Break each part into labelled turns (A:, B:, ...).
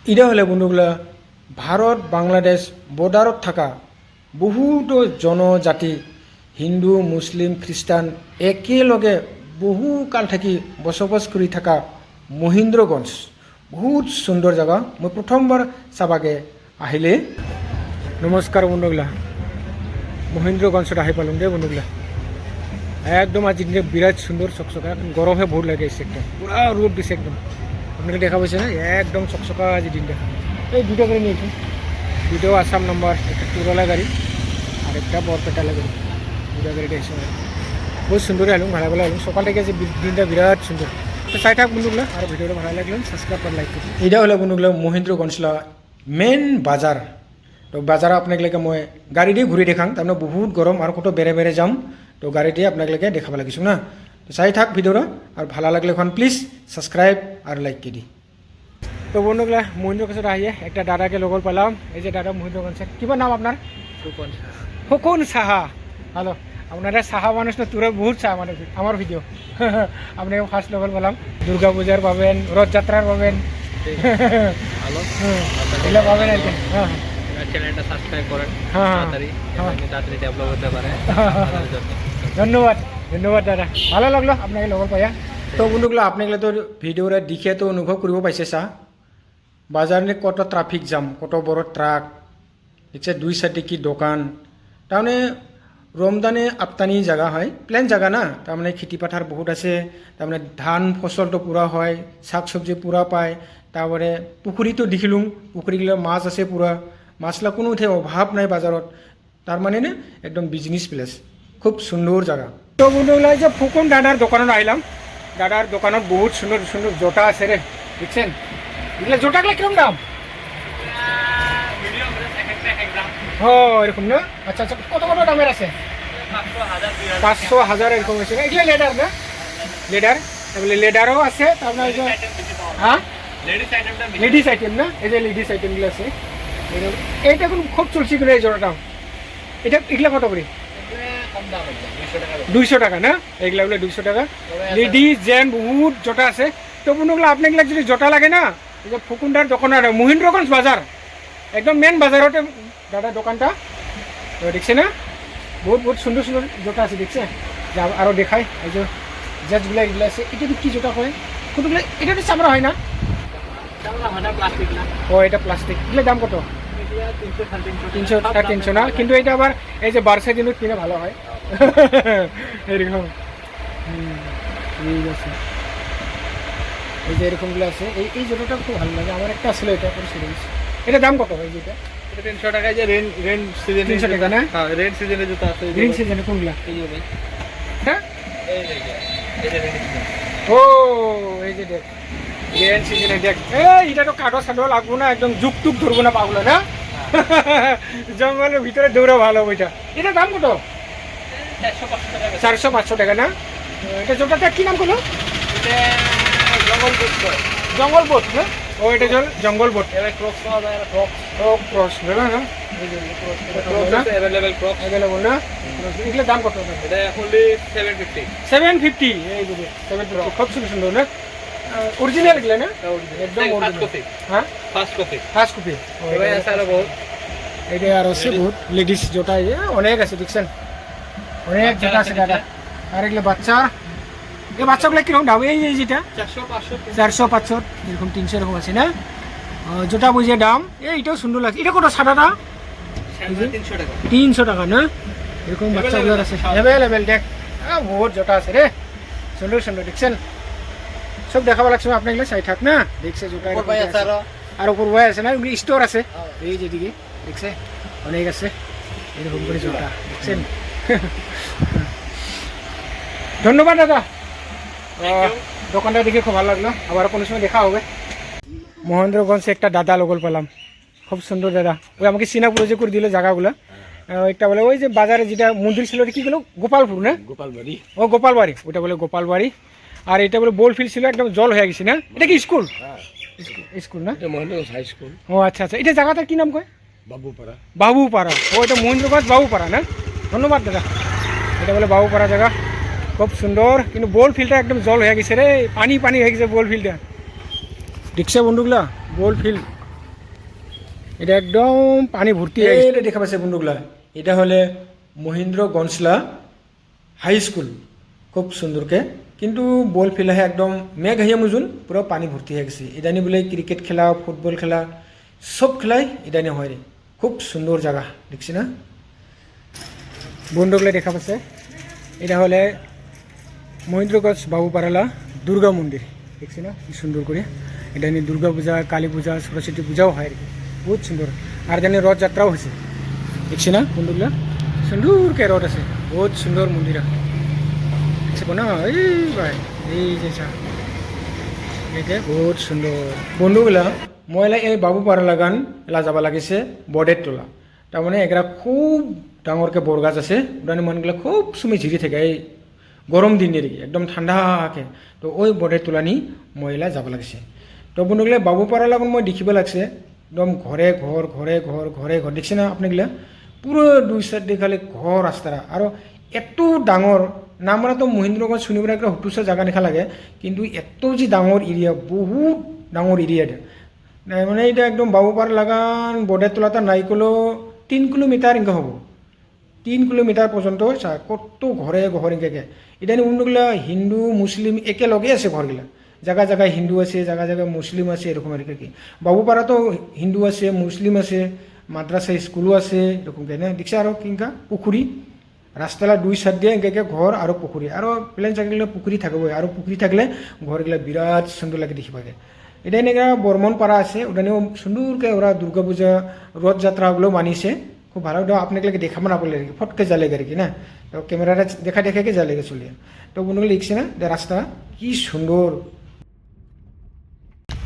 A: এটা হলে বন্ধুগুলা ভারত বাংলাদেশ বর্ডারত থাকা বহুতো জনজাতি হিন্দু মুসলিম খ্ৰীষ্টান একেলগে বহু কাল থাকি বসবাস কৰি থকা মহিন্দ্ৰগঞ্জ বহুত সুন্দৰ জাগা। মই প্ৰথমবাৰ চাবাগে আহিলে। নমস্কাৰ বন্ধুগুলা, মহিন্দ্ৰগঞ্জত আহি পালোঁ দে বন্ধুগুলা। একদম আজি দিনে বিরাট সুন্দর চকচকা, গরমে বহুত লাগে একদম পুরা রোদ দিছে একদম। আপনাকে দেখা পাইছে না একদম চকচকা আজি দিনটা। এই দুটো গাড়ি নিয়েছি, দুটো আসাম নম্বর, একটা টুরলা গাড়ি আর একটা বরপেটালা গাড়ি। দুটো গাড়িটা এসে বহুত সুন্দর এলাম, ভালো ভালো এলাম। সকাল থেকে আছে দিনটা বিরাট সুন্দর। তো চাই থাক বন্ধুগুলা, আর ভিডিওটা ভালো লাগলে সাবস্ক্রাইব করে লাইক করুন। এটা হলো বন্ধুগুলা মহিন্দ্রগঞ্জলা মেন বাজার। তো বাজার আপনাকে মই গাড়ি দিয়ে ঘুরে দেখাম, তার বহুত গরম আর কত বেড়ে বেড়ে যাম। তো গাড়িটি আপনাকে দেখাব লাগিছোঁ না। তো চাই থাক ভিডিওটা, আর ভালো লাগলে এখন প্লিজ সাবস্ক্রাইব আর লাইক করে দি। তো বন্ধুগুলা মহিন্দ্রগঞ্জত আহিয়ে একটা দাদাকে লগল পেলাম। এই যে দাদা মহিন্দ্রগঞ্জ, কিবা নাম আপনার? ফুকন সাহা। হ্যালো, আপনারা সাহা মানুষ না, তোরা বহুত চাহা মানে আমার ভিডিও। আপনাকে ফার্স্ট লগল পেলাম। দুর্গা পূজার পাবেন, রথযাত্রার পাবেন, এগুলো পাবেন আর কি। হ্যাঁ,
B: চ্যানেলটা সাবস্ক্রাইব করেন তাড়াতাড়ি ডেভেলপ হতে পারে।
A: ধন্যবাদ ধন্যবাদ দাদা, ভালো লাগলো আপনাকে লগল পাইয়া। তো বন্ধুগুলো আপনাকে তো ভিডিওটা দেখে তো অনুভব করব পাইছে চা বাজারে কত ট্রাফিক জাম, কত বড় ট্রাক দেখছে, দুই সাইডে কি দোকান। তারমানে রমজানে আপতানি জায়গা হয়, প্লেন জায়গা না, তারমানে খেতি পাথার বহুত আছে। তারমানে ধান ফসলটো পুরা হয়, শাক সবজি পুরা পায়। তারপরে পুকুরি তো দেখিলুম, পুকুরিগুলো মাছ আছে পুরা, মাছলা কোনো উঠে অভাব নাই বাজারত। তার মানে না একদম বিজনেস প্লেস, খুব সুন্দর জায়গা। তো বন্ধুগুলো যে ফুকন দাদার দোকানত আহিলাম। দাদার দোকানত বহুত সুন্দর সুন্দর জোটা আছে রে, দেখছেন এগুলো জোটাগুলো কিরকম দাম? ও এরকম না, আচ্ছা আচ্ছা, কত কত দামের আছে? 500, 1000 এরকম আছে। এগুলো লেডার না, লেডার, তাহলে লেডারও আছে। তারপরে হ্যাঁ লেডিস আইটেম না, এই যে লেডিস আইটেমগুলো আছে। এইটা এখন খুব চলছে করে এই জোড়াটা। এটা এগুলা কত করে? 200 টাকা না, এগুলা 200 টাকা। লেডিস জেন বহুত জোটা আছে। তো বন্ধুগুলো আপনাকে যদি জোটা লাগে না, এই যে ফুকুন্ডার দোকান আর মহিন্দ্রগঞ্জ বাজার, একদম মেন বাজারতে দাদা দোকানটা। দেখছে না বহুত বহুত সুন্দর সুন্দর জোটা আছে, দেখছে যা আরও দেখায়। এই যে জাজগুলা এগুলো আছে। এটা কি জোটা হয়? কতগুলো? এটা তো চামড়া হয় না? ও এটা প্লাস্টিক। এগুলোর দাম কত? 300 না, কিন্তু এটা আবার এই যে বার্ষা দিনত কিনে ভালো হয় এরকম। ঠিক আছে, এই যে এরকমগুলো আছে। এই জোটাটা খুব ভালো লাগে আমার, একটা আসলে এটা করে সিরিজ। এটা দাম কত হয়? যেটা
B: 300 টাকা। যে রেন সিজন
A: 300 টাকা না?
B: হ্যাঁ, রেন সিজনে জুতা আছে।
A: গ্রিন সিজনে কোনগুলা?
B: এই যে ভাই,
A: হ্যাঁ
B: এই যে রেন সিজন।
A: ও এই যে দেখ গ্রিন সিজনে দেখ। এটা তো কাগজ সাগজ লাগবো না, একদম যুগ টুক ধরবো না পাগুলো না। জঙ্গলের ভিতরে দৌড়া ভালো বইটা। এটা দাম কত? 400-500 টাকা না? এটা জোটাটা কি নাম করলো?
B: জঙ্গল বুট।
A: জঙ্গল বোট না? ও এটা জঙ্গল বোট।
B: এবার ক্রক্স পাওয়া যায়,
A: ক্রস না না,
B: अवेलेबल क्रॉप्स
A: অ্যাভেলেবল না? এগুলোর দাম কত?
B: এটা only 750।
A: 750। এই যে 750, খুব সুন্দর সুন্দর না, অরিজিনাল এগুলো না, একদম অরিজিনাল। হ্যাঁ,
B: ফার্স্ট কপি।
A: First copy.
B: এবার আছে আরো বহুত।
A: এটা আর আছে বহুত লেডিস জোটা, অনেক আছে দেখছেন, অনেক জোটা আছে দাদা। আর এগুলো বাচ্চা, এই বাচ্চাগুলো কিরকম দাম? এই যেটা 400-500 এরকম, 300 এরকম আছে না জোটা বুঝে দাম। এইটাও সুন্দর লাগছে। এটা কত? সাদাটা 300 টাকা না? এরকম বাচ্চাগুলো আছে অ্যাভেলেবেল। দেখ বহুত জোটা আছে রে, সুন্দর সুন্দর দেখছেন। সব দেখাবো লাগছে আপনাকে, চাই থাক না। দেখছে জোটা আর উপর বয় আছে না, স্টোর আছে এই যেদিকে দেখছে, অনেক আছে এরকম করে জোটা দেখছেন। ধন্যবাদ দাদা, দোকানটা দেখে খুব ভালো লাগলো। আবার কোনো সময় দেখা হবে। মহেন্দ্রগঞ্জে একটা দাদা লগল পেলাম, খুব সুন্দর দাদা। ওই আমাকে সিনাপুরে যে করে দিল জায়গাগুলো। একটা বলে ওই যে বাজারে যেটা মন্দির ছিল ওটা কি বলো? গোপালপুর না?
B: গোপালবাড়ি।
A: ও গোপালবাড়ি, ওটা বলে গোপালবাড়ি। আর এটা বলে বোল ফিল্ড ছিল, একদম জল হয়ে গেছে না? এটা কি স্কুল? স্কুল না?
B: Mahendraganj high school.
A: ও আচ্ছা আচ্ছা, এটা জায়গাটার কি নাম কয়?
B: বাবুপাড়া।
A: বাবুপাড়া। ও এটা মহেন্দ্রগঞ্জ বাবুপাড়া না? ধন্যবাদ দাদা। এটা বলে বাবুপাড়া জায়গা, খুব সুন্দর। কিন্তু বোল ফিল্ডটা একদম জল হয়ে গেছে রে, পানি পানি হয়ে গেছে বোল ফিল্ডটা। দেখছে বন্ধুগুলা বোল ফিল্ড এটা একদম পানি ভর্তি এটা দেখা পাচ্ছে বন্ধুগুলা এটা হলে মহেন্দ্রগঞ্জলা হাই স্কুল খুব সুন্দরকে কিন্তু বল ফিল্ড একদম মেঘ হাইয়া মজুন পুরো পানি ভর্তি হয়ে গেছে ইদানি বলে ক্রিকেট খেলা ফুটবল খেলা সব খেলাই ইদানি হয় রে খুব সুন্দর জায়গা দেখছি না বন্ধুগুলো দেখা পাচ্ছে এটা হলে মহেন্দ্রগঞ্জ বাবুপাড়ালা দুর্গা মন্দির দেখছি না কি সুন্দর করে এটা নিয়ে দুর্গা পূজা কালী পূজা সরস্বতী পূজাও হয় আর কি বহুত সুন্দর আর জানি রথযাত্রাও হয়েছে দেখছি না বন্ধুগুলো সুন্দরকে রথ আছে বহুত সুন্দর মন্দির দেখছি না এই ভাই এই যে এটা বহুত সুন্দর বন্ধুগুলা মই এই বাবুপাড়া লাগান এলা যাব লাগিছে বৰ্ডেৰ তোলা তাৰমানে এগৰা খুব ডাঙৰকে বৰগাছ আছে উদানি মানুহগুলা খুব চুমি ঝিৰি থাকে এই গৰম দিন নেকি একদম ঠাণ্ডাকে তো ওই বৰ্ডেৰ তোলানি মহিলা যাব লাগিছে তো বন্ধুগুলা বাবুপাড়া লাগান মই দেখিব লাগছে একদম ঘৰে ঘৰ দেখছে না আপনাগুলা পুরো দুই সাইড দেখালে ঘর রাস্তাটা আর এত ডাঙর নামরা তো মহেন্দ্রগঞ্জ শুনিবার একটা হুটুসা জায়গা দেখা লাগে কিন্তু এত যে ডাঙর এরিয়া বহুত ডাঙর এরিয়াটা মানে এটা একদম বাবুপাড়া লাগান বর্ডার তোলাটা নাই কলেও 3 কিলোমিটার ইনকা হব 3 কিলোমিটার পর্যন্ত কত ঘরে ইনকে ইদানি অন্যগুলা হিন্দু মুসলিম একেলগে আছে ঘরগুলা জায়গা জায়গায় হিন্দু আছে জায়গা জায়গায় মুসলিম আছে এরকম আর কি বাবুপাড়া তো হিন্দু আছে মুসলিম আছে মাদ্রাসা স্কুলও আছে এরকম না দেখছে আর কিনকা পুখুরি রাস্তালা দুই সাইড দিয়ে এঁকে ঘর আর পুখুরি আর প্লেন জায়গাগুলো পুখুরি থাকবে আর পুখুরি থাকলে ঘরগুলা বিরাট সুন্দর লাগে দেখিবাকে এটা এনেকা বর্মন পাড়া আছে ওটানেও সুন্দরকে ওরা দুর্গা পূজা রথযাত্রাগুলো মানিছে খুব ভালো আপনাকে দেখাবো না বললে ফটকে যা লেগে আর কি না তো ক্যামেরাটা দেখাকে যা লেগে চলে তো বন্ধুগুলো লিখছে না রাস্তা কি সুন্দর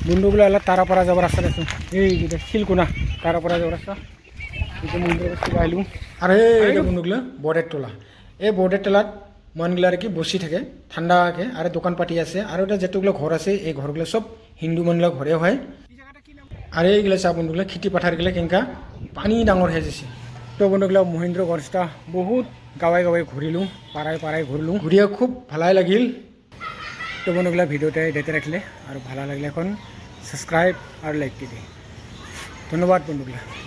A: বন্ধুগুলো এলা তারাপাড়া যাবার রাস্তা দেখুন এই যেটা শিলকোনা তারাপাড়া যাবার রাস্তা এটা মন্দির আহিলো আর এই বন্ধুগুলো বর্ডের টোলা এই বর্ডের টোলাত মানুষগুলো আর কি বসি থাকে ঠান্ডাকে আর দোকান পাটি আছে আর ওটা যেতগুলো ঘর আছে এই ঘরগুলো সব হিন্দু মানুষ ঘরে হয় আর এইগুলো চা বন্ধুগুলো খেতি পথারগুলো কেনকা পানি ডাঙর হয়ে যাচ্ছে তো বন্ধুগুলো মহেন্দ্রগঞ্জটা বহুত গাঁৱে ঘূৰিলোঁ পাড়ায় ঘূৰিলোঁ ঘূৰিয়ে খুব ভালাই লাগিল তো বন্ধুগুলো ভিডিওটা দেখতে রাখলে আর ভালো লাগলে এখন সাবস্ক্রাইব আর লাইক দিয়ে ধন্যবাদ বন্ধুগুলো